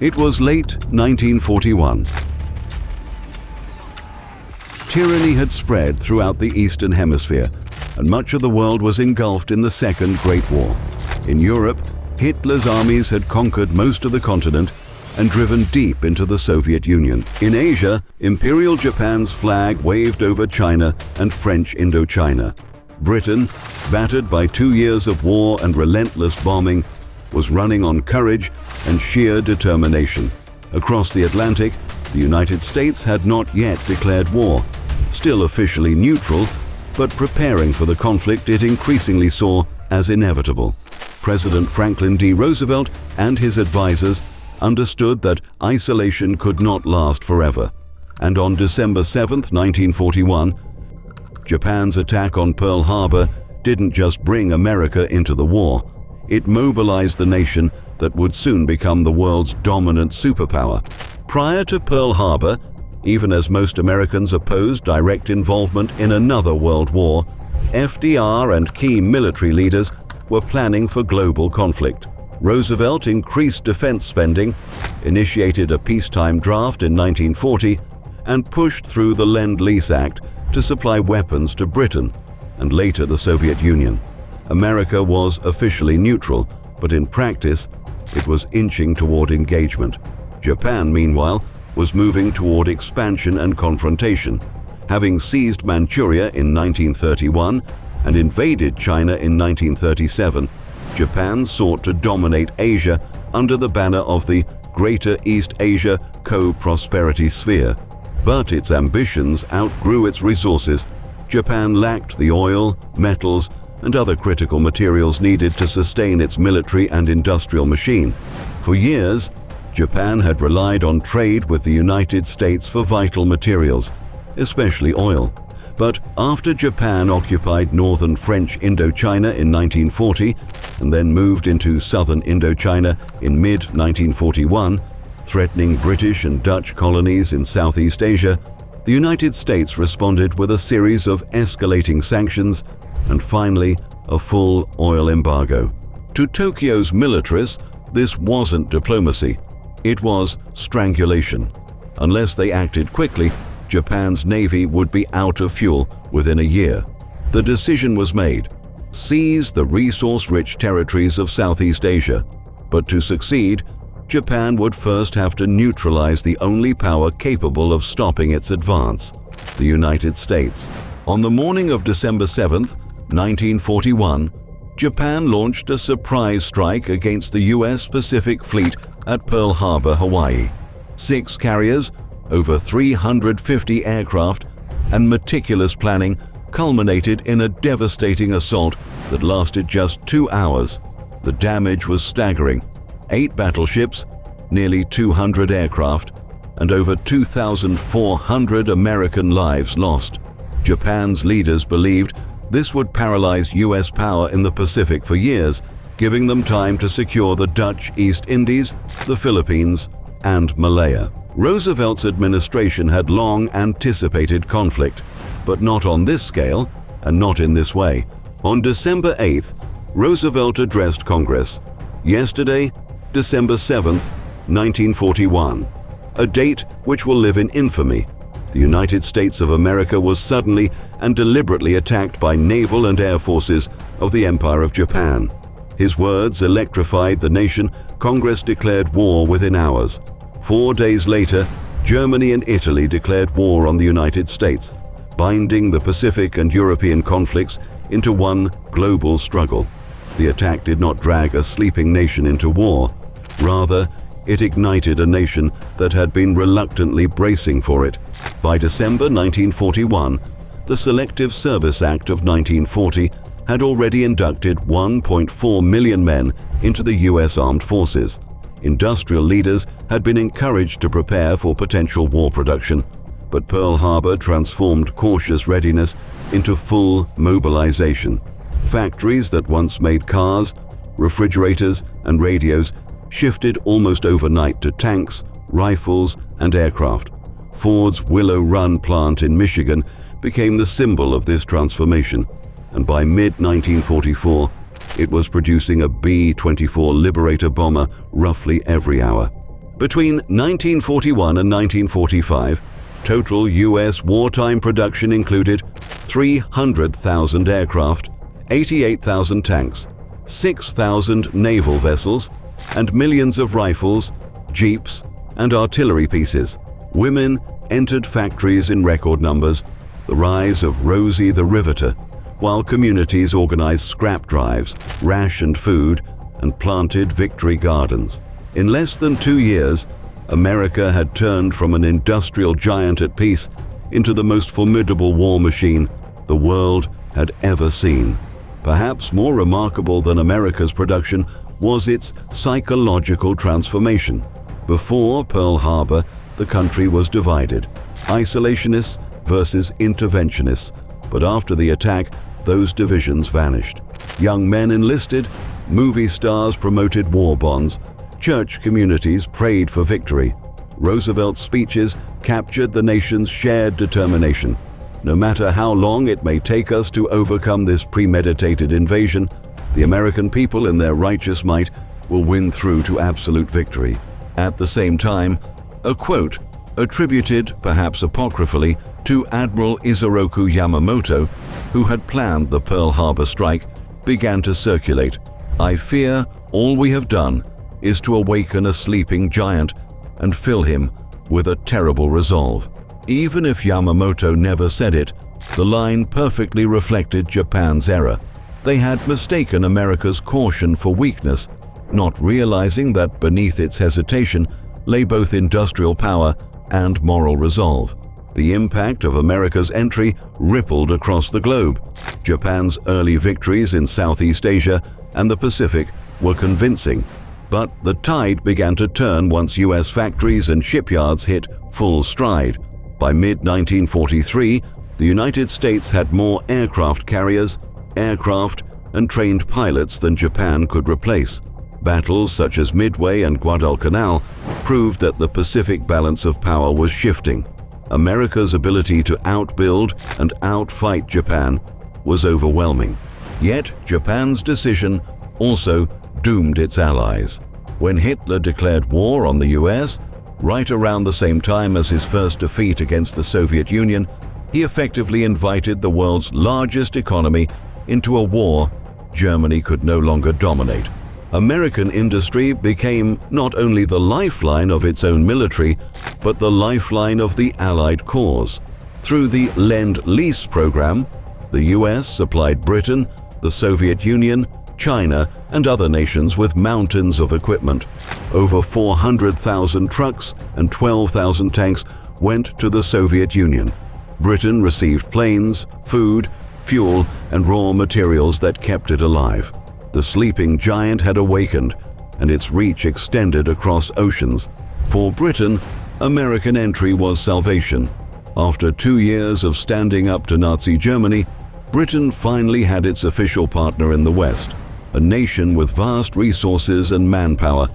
It was late 1941. Tyranny had spread throughout the Eastern Hemisphere, and much of the world was engulfed in the Second Great War. In Europe, Hitler's armies had conquered most of the continent and driven deep into the Soviet Union. In Asia, Imperial Japan's flag waved over China and French Indochina. Britain, battered by 2 years of war and relentless bombing, was running on courage and sheer determination. Across the Atlantic, the United States had not yet declared war, still officially neutral, but preparing for the conflict it increasingly saw as inevitable. President Franklin D. Roosevelt and his advisors understood that isolation could not last forever, and on December 7, 1941, Japan's attack on Pearl Harbor didn't just bring America into the war, it mobilized the nation that would soon become the world's dominant superpower. Prior to Pearl Harbor, even as most Americans opposed direct involvement in another world war, FDR and key military leaders were planning for global conflict. Roosevelt increased defense spending, initiated a peacetime draft in 1940, and pushed through the Lend-Lease Act to supply weapons to Britain and later the Soviet Union. America was officially neutral, but in practice, it was inching toward engagement. Japan, meanwhile, was moving toward expansion and confrontation. Having seized Manchuria in 1931 and invaded China in 1937, Japan sought to dominate Asia under the banner of the Greater East Asia Co-Prosperity Sphere. But its ambitions outgrew its resources. Japan lacked the oil, metals, and other critical materials needed to sustain its military and industrial machine. For years, Japan had relied on trade with the United States for vital materials, especially oil. But after Japan occupied northern French Indochina in 1940 and then moved into southern Indochina in mid-1941, threatening British and Dutch colonies in Southeast Asia, the United States responded with a series of escalating sanctions and finally a full oil embargo. To Tokyo's militarists, this wasn't diplomacy. It was strangulation. Unless they acted quickly, Japan's navy would be out of fuel within a year. The decision was made: seize the resource-rich territories of Southeast Asia. But to succeed, Japan would first have to neutralize the only power capable of stopping its advance, the United States. On the morning of December 7, 1941, Japan launched a surprise strike against the U.S. Pacific Fleet at Pearl Harbor, Hawaii. 6 carriers, over 350 aircraft, and meticulous planning culminated in a devastating assault that lasted just 2 hours. The damage was staggering: 8 battleships, nearly 200 aircraft, and over 2,400 American lives lost. Japan's leaders believed this would paralyze U.S. power in the Pacific for years, giving them time to secure the Dutch East Indies, the Philippines, and Malaya. Roosevelt's administration had long anticipated conflict, but not on this scale and not in this way. On December 8th, Roosevelt addressed Congress. Yesterday, December 7th, 1941, a date which will live in infamy. The United States of America was suddenly and deliberately attacked by naval and air forces of the Empire of Japan. His words electrified the nation. Congress declared war within hours. 4 days later, Germany and Italy declared war on the United States, binding the Pacific and European conflicts into one global struggle. The attack did not drag a sleeping nation into war. Rather, it ignited a nation that had been reluctantly bracing for it. By December 1941, the Selective Service Act of 1940 had already inducted 1.4 million men into the U.S. Armed Forces. Industrial leaders had been encouraged to prepare for potential war production, but Pearl Harbor transformed cautious readiness into full mobilization. Factories that once made cars, refrigerators, and radios shifted almost overnight to tanks, rifles, and aircraft. Ford's Willow Run plant in Michigan became the symbol of this transformation, and by mid-1944, it was producing a B-24 Liberator bomber roughly every hour. Between 1941 and 1945, total U.S. wartime production included 300,000 aircraft, 88,000 tanks, 6,000 naval vessels, and millions of rifles, jeeps, and artillery pieces. Women entered factories in record numbers, the rise of Rosie the Riveter, while communities organized scrap drives, rationed food, and planted victory gardens. In less than 2 years, America had turned from an industrial giant at peace into the most formidable war machine the world had ever seen. Perhaps more remarkable than America's production was its psychological transformation. Before Pearl Harbor, the country was divided, isolationists versus interventionists, but after the attack, those divisions vanished. Young men enlisted, movie stars promoted war bonds, church communities prayed for victory. Roosevelt's speeches captured the nation's shared determination. No matter how long it may take us to overcome this premeditated invasion, the American people in their righteous might will win through to absolute victory. At the same time, a quote, attributed, perhaps apocryphally, to Admiral Isoroku Yamamoto, who had planned the Pearl Harbor strike, began to circulate. "I fear all we have done is to awaken a sleeping giant and fill him with a terrible resolve." Even if Yamamoto never said it, the line perfectly reflected Japan's error. They had mistaken America's caution for weakness, not realizing that beneath its hesitation lay both industrial power and moral resolve. The impact of America's entry rippled across the globe. Japan's early victories in Southeast Asia and the Pacific were convincing, but the tide began to turn once U.S. factories and shipyards hit full stride. By mid-1943, the United States had more aircraft carriers, aircraft, and trained pilots than Japan could replace. Battles such as Midway and Guadalcanal proved that the Pacific balance of power was shifting. America's ability to outbuild and outfight Japan was overwhelming. Yet Japan's decision also doomed its allies. When Hitler declared war on the US, right around the same time as his first defeat against the Soviet Union, he effectively invited the world's largest economy into a war Germany could no longer dominate. American industry became not only the lifeline of its own military, but the lifeline of the Allied cause. Through the Lend-Lease program, the US supplied Britain, the Soviet Union, China, and other nations with mountains of equipment. Over 400,000 trucks and 12,000 tanks went to the Soviet Union. Britain received planes, food, fuel, and raw materials that kept it alive. The sleeping giant had awakened, and its reach extended across oceans. For Britain, American entry was salvation. After 2 years of standing up to Nazi Germany, Britain finally had its official partner in the West, a nation with vast resources and manpower.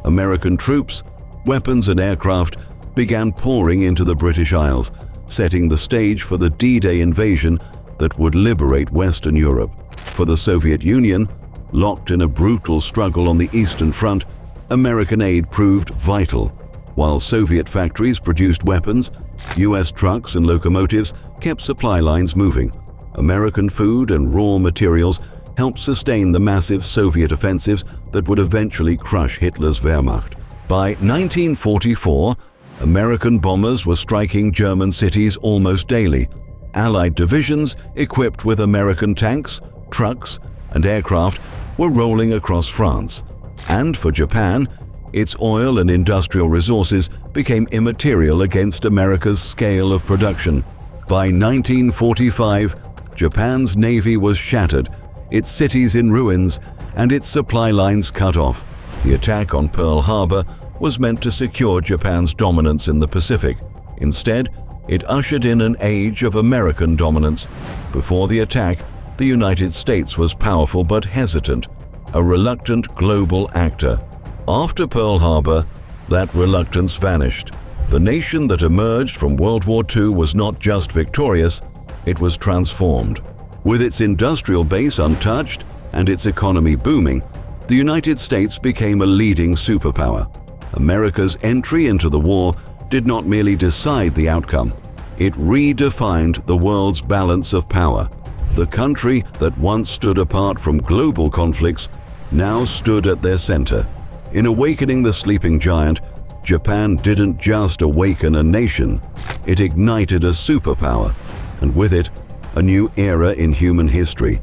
American troops, weapons, and aircraft began pouring into the British Isles, setting the stage for the D-Day invasion that would liberate Western Europe. For the Soviet Union, locked in a brutal struggle on the Eastern Front, American aid proved vital. While Soviet factories produced weapons, US trucks and locomotives kept supply lines moving. American food and raw materials helped sustain the massive Soviet offensives that would eventually crush Hitler's Wehrmacht. By 1944, American bombers were striking German cities almost daily. Allied divisions equipped with American tanks, trucks, and aircraft were rolling across France. And for Japan, its oil and industrial resources became immaterial against America's scale of production. By 1945, Japan's navy was shattered, its cities in ruins, and its supply lines cut off. The attack on Pearl Harbor was meant to secure Japan's dominance in the Pacific. Instead, it ushered in an age of American dominance. Before the attack, the United States was powerful but hesitant, a reluctant global actor. After Pearl Harbor, that reluctance vanished. The nation that emerged from World War II was not just victorious, it was transformed. With its industrial base untouched and its economy booming, the United States became a leading superpower. America's entry into the war did not merely decide the outcome, it redefined the world's balance of power. The country that once stood apart from global conflicts now stood at their center. In awakening the sleeping giant, Japan didn't just awaken a nation, it ignited a superpower, and with it, a new era in human history.